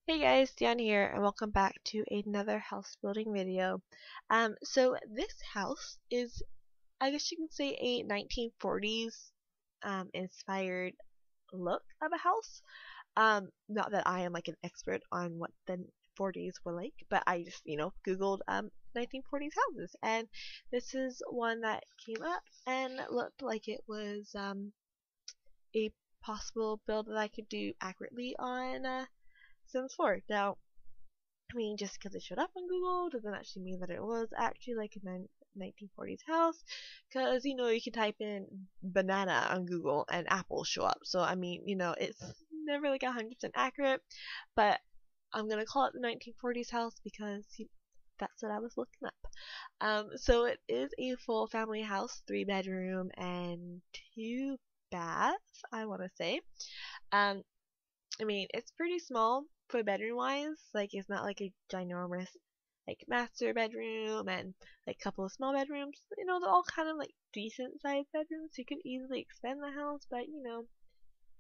Hey guys, Dion here, and welcome back to another house building video. So this house is, I guess you can say, a 1940s inspired look of a house. Not that I am like an expert on what the 40s were like, but I just, Googled 1940s houses, and this is one that came up and looked like it was a possible build that I could do accurately on Sims 4. Now, I mean, just because it showed up on Google doesn't actually mean that it was actually like a 1940s house. Because, you can type in banana on Google and apples show up. So, I mean, it's never like 100% accurate. But I'm going to call it the 1940s house because that's what I was looking up. So it is a full family house, 3 bedroom and 2 baths, I want to say. Um, I mean, it's pretty small for bedroom wise. Like, it's not like a ginormous, like, master bedroom and, like, couple of small bedrooms. They're all kind of, like, decent sized bedrooms. So you could easily expand the house, but,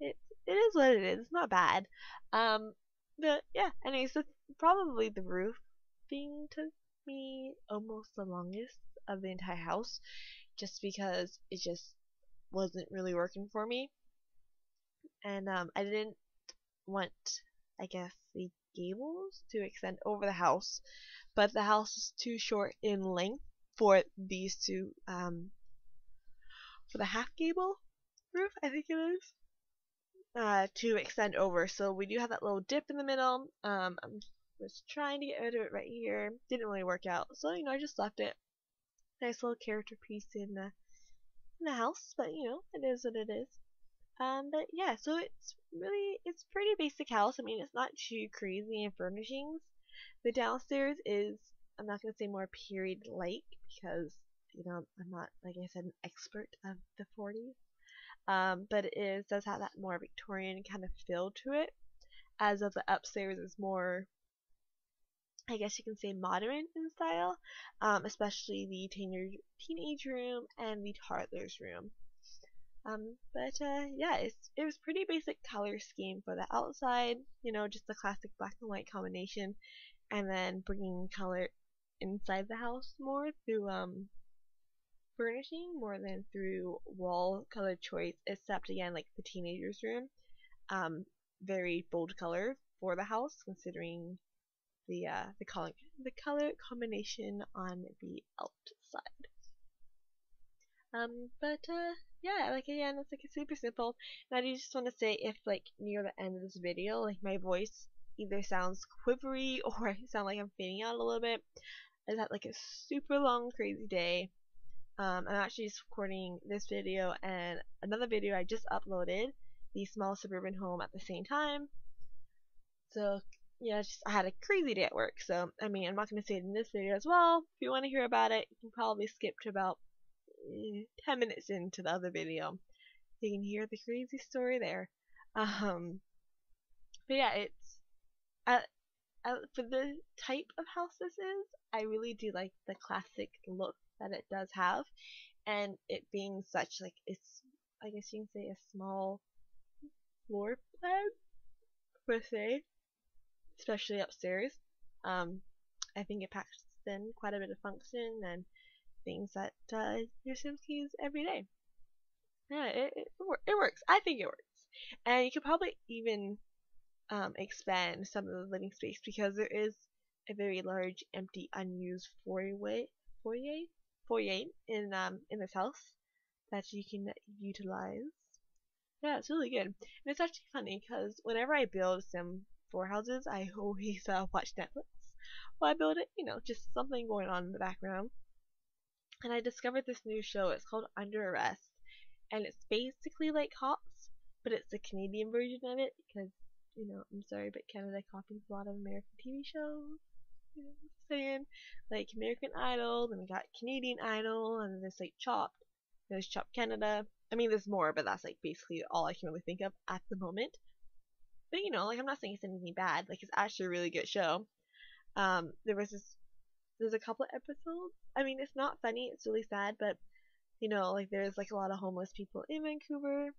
it, it is what it is. It's not bad. But, yeah, anyways, so probably the roof thing took me almost the longest of the entire house just because it just wasn't really working for me. And, I didn't want, I guess, the gables to extend over the house, but the house is too short in length for these to, for the half gable roof, I think it is, to extend over. So we do have that little dip in the middle. I was trying to get rid of it right here. Didn't really work out. So, I just left it. Nice little character piece in the house, but, it is what it is. But yeah, so it's pretty basic house. I mean, it's not too crazy in furnishings. The downstairs is, I'm not gonna say more period like because I'm not, like I said, an expert of the 40s. But does have that more Victorian kind of feel to it. As of the upstairs is more, I guess you can say, modern in style, especially the teenage room and the toddler's room. But yeah, it was pretty basic color scheme for the outside, just the classic black and white combination, and then bringing color inside the house more through furnishing more than through wall color choice, except again like the teenager's room, very bold color for the house considering the color combination on the outside. But yeah, like again, it's like it's super simple. And I do just want to say if like near the end of this video, like my voice either sounds quivery or I sound like I'm fading out a little bit. I just had like a super long, crazy day. I'm actually just recording this video and another video I just uploaded, the small suburban home at the same time. So yeah, I had a crazy day at work. So I mean, I'm not gonna say it in this video as well. If you want to hear about it, you can probably skip to about 10 minutes into the other video. You can hear the crazy story there. Um, but yeah, uh, for the type of house this is, I really do like the classic look that it does have, and it being such like it's, I guess you can say, a small floor plan per se, especially upstairs. Um, I think it packs in quite a bit of function and things that your Sims can use every day. Yeah, it works. I think it works. And you could probably even expand some of the living space because there is a very large, empty, unused foyer, foyer in this house that you can utilize. Yeah, it's really good. And it's actually funny because whenever I build Sim 4 houses, I always watch Netflix while I build it. Just something going on in the background. And I discovered this new show. It's called Under Arrest, and it's basically like Cops, but it's the Canadian version of it because I'm sorry, but Canada copies a lot of American TV shows. You know what I'm saying? Like American Idol, then we got Canadian Idol, and then there's like Chopped. There's Chopped Canada. I mean, there's more, but that's like basically all I can really think of at the moment. But like I'm not saying it's anything bad. Like it's actually a really good show. There's a couple of episodes. I mean, it's not funny. It's really sad, but like there's like a lot of homeless people in Vancouver.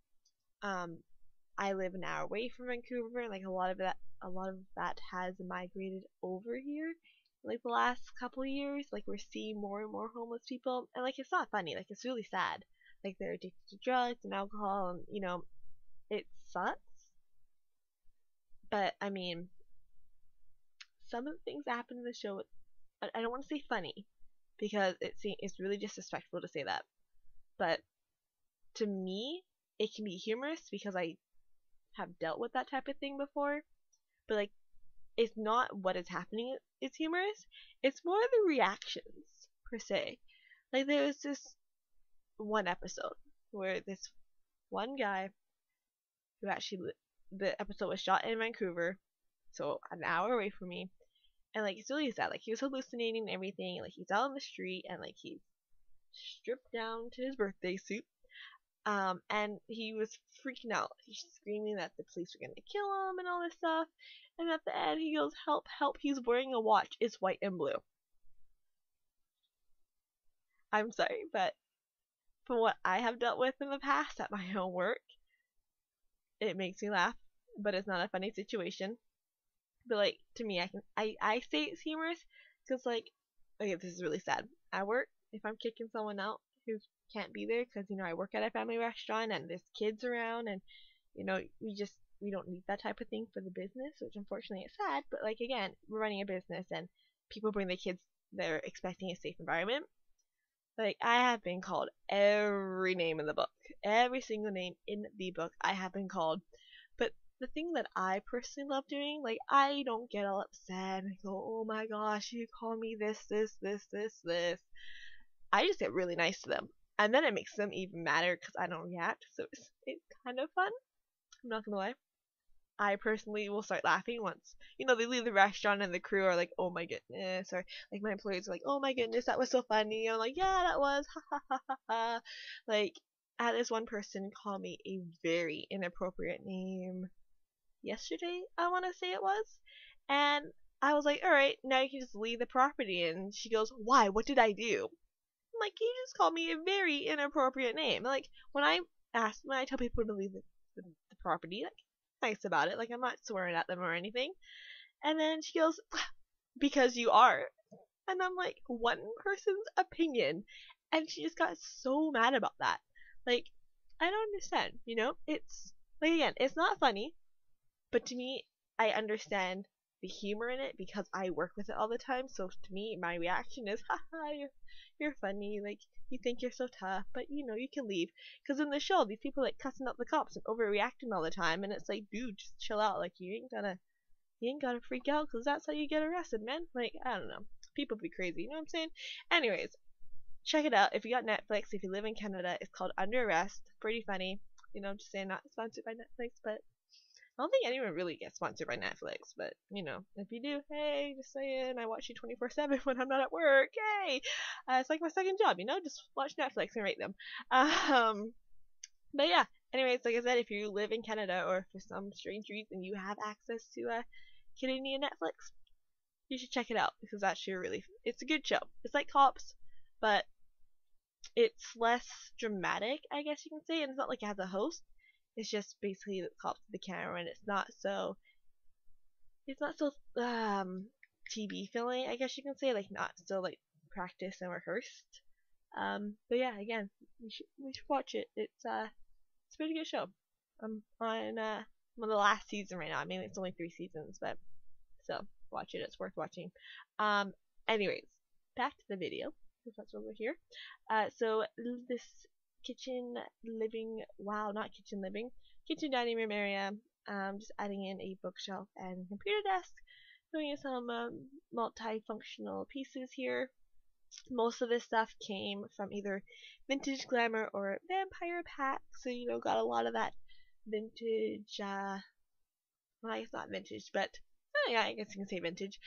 Um, I live an hour away from Vancouver, and like a lot of that has migrated over here. Like the last couple of years, like we're seeing more and more homeless people, and like it's not funny, like it's really sad. Like they're addicted to drugs and alcohol, and it sucks. But I mean, some of the things that happen in the show, I don't want to say funny, because it's really disrespectful to say that. But to me, it can be humorous because I have dealt with that type of thing before. But like, it's not what is happening is humorous. It's more the reactions per se. Like there was this one episode where this one guy who actually the episode was shot in Vancouver, so an hour away from me, and like it's really sad. Like he was hallucinating and everything. Like he's out on the street and like he's stripped down to his birthday suit. And he was freaking out. He's screaming that the police were gonna kill him and all this stuff. And at the end, he goes, "Help, help!" He's wearing a watch. It's white and blue. I'm sorry, but from what I have dealt with in the past at my own work, it makes me laugh. But it's not a funny situation. But like to me, I say it's humorous because like, okay, this is really sad. At work, if I'm kicking someone out who can't be there because I work at a family restaurant and there's kids around, and we don't need that type of thing for the business, which unfortunately is sad. But like again, we're running a business and people bring their kids. They're expecting a safe environment. Like I have been called every name in the book, every single name in the book I have been called. But the thing that I personally love doing, like I don't get all upset and go, "Oh my gosh, you call me this, this, this, this, this." I just get really nice to them, and then it makes them even madder because I don't react. So it's kind of fun. I'm not gonna lie. I personally will start laughing once they leave the restaurant and the crew are like, "Oh my goodness," or like my employees are like, "Oh my goodness, that was so funny." I'm like, "Yeah, that was." Ha ha ha ha ha. Like I had this one person call me a very inappropriate name yesterday, I want to say it was, and I was like, "All right, now you can just leave the property." And she goes, "Why? What did I do?" I'm like, "You just called me a very inappropriate name." Like when I tell people to leave the property, like nice about it, like I'm not swearing at them or anything. And then she goes, "Because you are." And I'm like, one person's opinion, and she just got so mad about that. Like, I don't understand. It's like again, it's not funny, but to me, I understand the humor in it because I work with it all the time. So to me, my reaction is, "Haha, you're funny. Like you think you're so tough, but you can leave." Because in the show, these people like cussing out the cops and overreacting all the time, and it's like, dude, just chill out. Like you ain't gotta freak out because that's how you get arrested, man. Like I don't know, people be crazy. You know what I'm saying? Anyways, check it out if you got Netflix. If you live in Canada, it's called Under Arrest. Pretty funny. Just saying, not sponsored by Netflix, but I don't think anyone really gets sponsored by Netflix, but if you do, hey, just saying, I watch you 24/7 when I'm not at work. Yay! It's like my second job, just watch Netflix and rate them. But yeah, anyways, like I said, if you live in Canada or for some strange reason you have access to Canadian Netflix, you should check it out because it's a good show. It's like Cops, but it's less dramatic, I guess you can say, and it's not like it has a host. It's just basically the cops with the camera, and it's not so TV feeling, I guess you can say, like not so like practiced and rehearsed. But yeah, again, we should watch it. It's a pretty good show. I'm on the last season right now. I mean, it's only 3 seasons, but so watch it. It's worth watching. Um, anyways, back to the video because that's what we're here. So this kitchen living, wow, not kitchen living, kitchen dining room area. Just adding in a bookshelf and computer desk, doing some multifunctional pieces here. Most of this stuff came from either Vintage Glamour or Vampire Pack, so got a lot of that vintage. Well, I guess not vintage, but yeah, I guess you can say vintage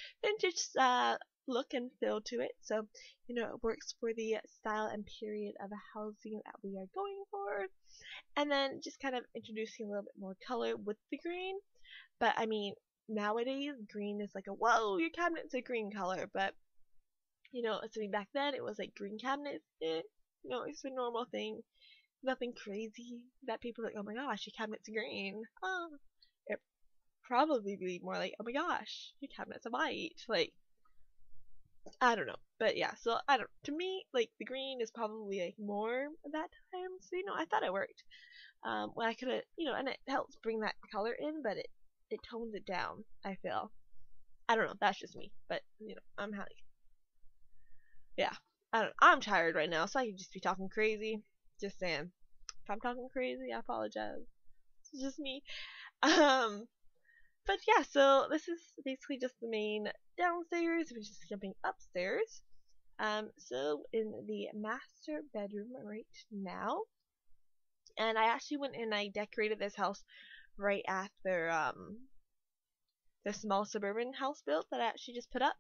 look and feel to it. So it works for the style and period of a housing that we are going for. And then just kind of introducing a little bit more color with the green. But I mean, nowadays green is like whoa, your cabinet's a green color. But back then it was like green cabinets. It's a normal thing. nothing crazy that people are like, oh my gosh, your cabinet's green. It probably be more like, oh my gosh, your cabinet's a white. Like, I don't know. But yeah, so I don't, to me, like, the green is probably like more at that time. So, I thought it worked. When I could have, and it helps bring that color in, but it tones it down, I feel. I don't know, that's just me. But, I'm like, yeah. I'm tired right now, so I could just be talking crazy. Just saying. If I'm talking crazy, I apologize. It's just me. Um, but yeah, so this is basically just the main downstairs. We're just jumping upstairs. So in the master bedroom right now, and I actually went and I decorated this house right after the small suburban house built that I actually just put up.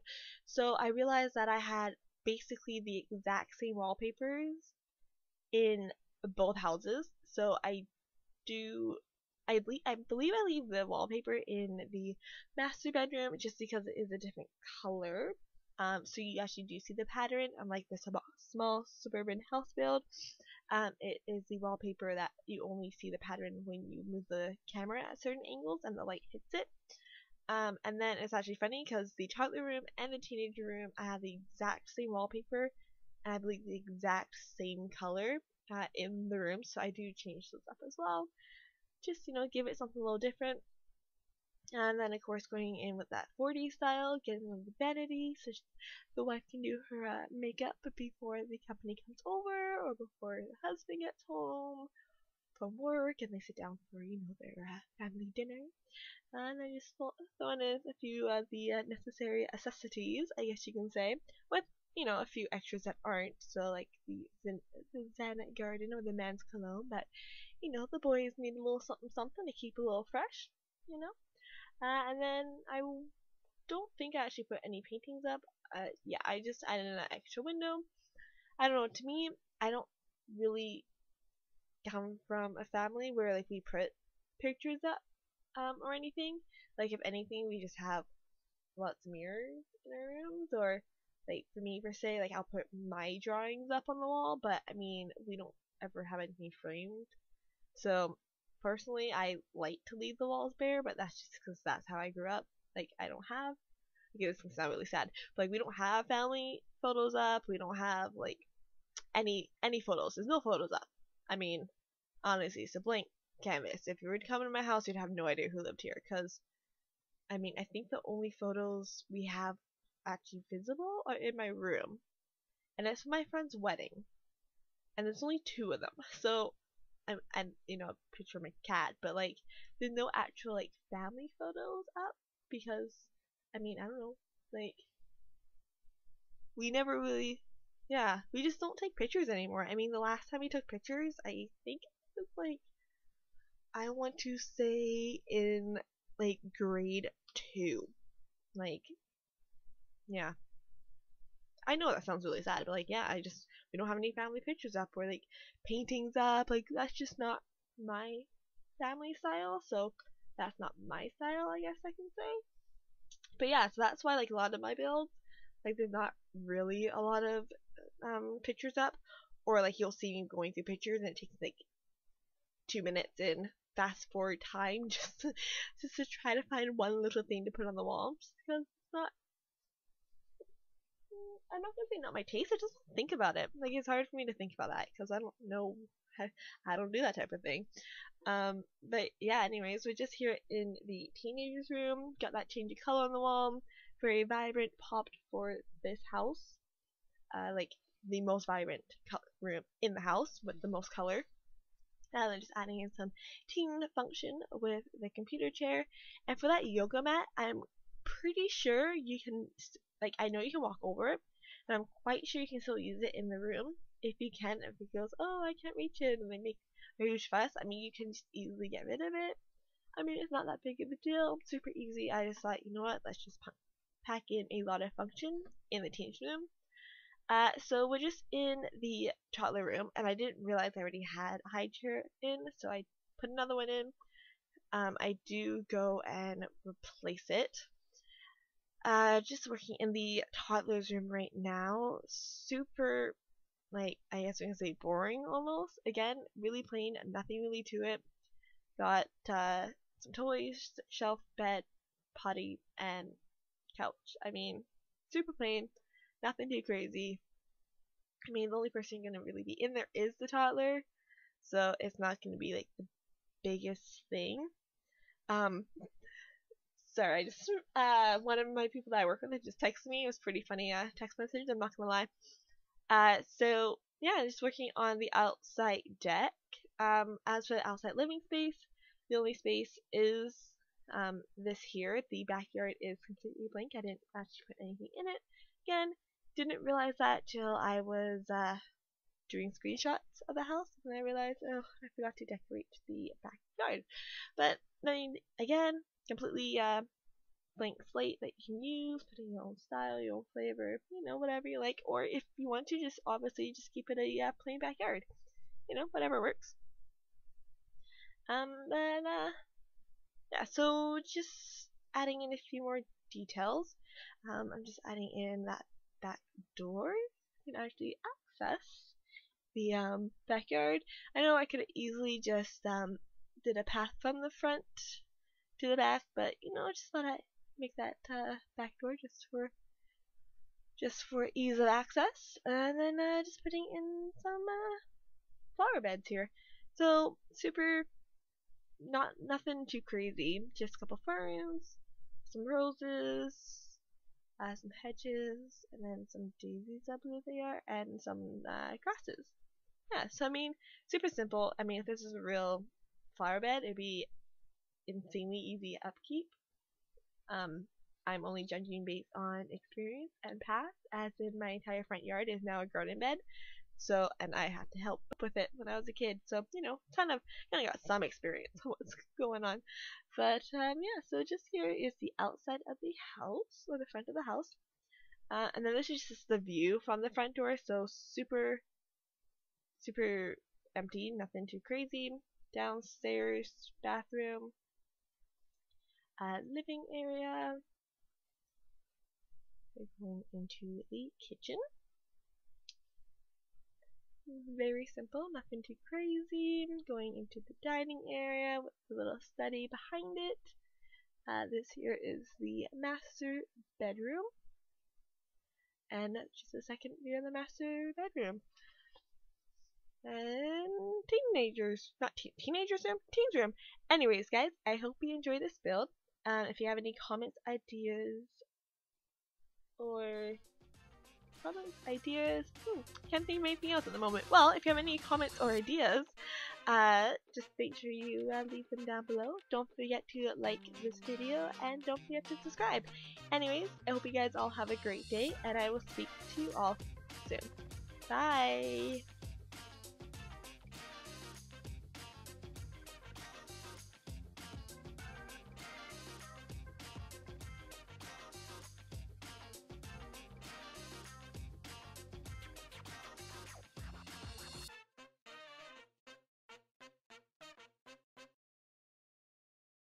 So I realized that I had basically the exact same wallpapers in both houses. So do I believe I leave the wallpaper in the master bedroom just because it is a different color. So you actually do see the pattern, unlike the small suburban house build. It is the wallpaper that you only see the pattern when you move the camera at certain angles and the light hits it. And then it's actually funny because the toddler room and the teenager room, I have the exact same wallpaper, and I believe the exact same color in the room, so I do change those up as well. Just, give it something a little different. And then, of course, going in with that 40s style, getting them the vanity, so the wife can do her makeup before the company comes over, or before the husband gets home from work, and they sit down for, their family dinner. And I just throw in a few of the necessary accessories, I guess you can say, with, a few extras that aren't. So, like the Zen Garden or the man's cologne, but, the boys need a little something something to keep a little fresh, and then I don't think I actually put any paintings up. Yeah, I just added an extra window. I don't know, to me, I don't really come from a family where, like, we put pictures up or anything. Like, if anything, we just have lots of mirrors in our rooms, or like for me per se, like I'll put my drawings up on the wall, but I mean, we don't ever have anything framed. So personally, I like to leave the walls bare, but that's just because that's how I grew up. Like, I don't have, okay, this can sound really sad, but like we don't have family photos up. We don't have like any photos. There's no photos up. I mean, honestly, it's a blank canvas. If you were to come into my house, you'd have no idea who lived here, because I mean, I think the only photos we have actually visible are in my room, and it's my friend's wedding, and there's only two of them. So, and a picture of my cat, but like, there's no actual like family photos up because, I mean, I don't know, like, we never really, yeah, we just don't take pictures anymore. I mean, the last time we took pictures, I think it was like, I want to say in like grade 2. Like, yeah. I know that sounds really sad, but like, yeah, we don't have any family pictures up or like paintings up. Like, that's just not my family style, so that's not my style, I guess I can say. But yeah, so that's why like a lot of my builds, like, there's not really a lot of pictures up, or like you'll see me going through pictures and it takes like 2 minutes in fast forward time just to try to find one little thing to put on the wall, just because it's not, I'm not gonna say not my taste. I just don't think about it. Like, it's hard for me to think about that because I don't know. I don't do that type of thing. But yeah. Anyways, we're just here in the teenagers' room. Got that change of color on the wall. Very vibrant, popped for this house. Like the most vibrant room in the house with the most color. And then just adding in some teen function with the computer chair. And for that yoga mat, I'm pretty sure you can, like, I know you can walk over it, and I'm quite sure you can still use it in the room. If you can, if it goes, oh, I can't reach it, and they make a huge fuss, I mean, you can just easily get rid of it. I mean, it's not that big of a deal, super easy. I just thought, you know what, let's just pack in a lot of function in the teenage room. So we're just in the toddler room, and I didn't realize I already had a high chair in, so I put another one in. I do go and replace it. Just working in the toddler's room right now. Super like, I guess we can say boring almost. Again, really plain, nothing really to it. Got some toys, shelf, bed, potty, and couch. I mean, super plain, nothing too crazy. I mean, the only person gonna really be in there is the toddler, so it's not gonna be like the biggest thing. Um, sorry, I just one of my people that I work with had just texted me. It was pretty funny text message. I'm not gonna lie. So yeah, just working on the outside deck. As for the outside living space, the only space is this here. The backyard is completely blank. I didn't actually put anything in it. Again, didn't realize that till I was doing screenshots of the house, and I realized, oh, I forgot to decorate the backyard. But I mean, again, completely blank slate that you can use, put in your own style, your own flavor, you know, whatever you like. Or if you want to, just obviously just keep it a plain backyard, you know, whatever works. Then yeah, so just adding in a few more details. I'm just adding in that back door. You can actually access the backyard. I know I could easily just did a path from the front to the back, but you know, just thought I'd make that back door just for ease of access. And then just putting in some flower beds here. So super, nothing too crazy. Just a couple ferns, some roses, some hedges, and then some daisies, I believe they are, and some grasses. Yeah, so I mean, super simple. I mean, if this is a real flower bed, it'd be insanely easy upkeep. I'm only judging based on experience and past, as in my entire front yard is now a garden bed. So, and I had to help with it when I was a kid. So, you know, kind of got some experience of what's going on. But yeah, so just here is the outside of the house, or the front of the house. And then this is just the view from the front door. So super empty, nothing too crazy. Downstairs, bathroom, living area. We're going into the kitchen. Very simple, nothing too crazy. Going into the dining area with the little study behind it. This here is the master bedroom. And just a second view of the master bedroom. And not teenagers room, teens room. Anyways, guys, I hope you enjoy this build. If you have any comments, ideas, or problems, ideas, can't think of anything else at the moment. Well, if you have any comments or ideas, just make sure you leave them down below. Don't forget to like this video, and don't forget to subscribe. Anyways, I hope you guys all have a great day, and I will speak to you all soon. Bye!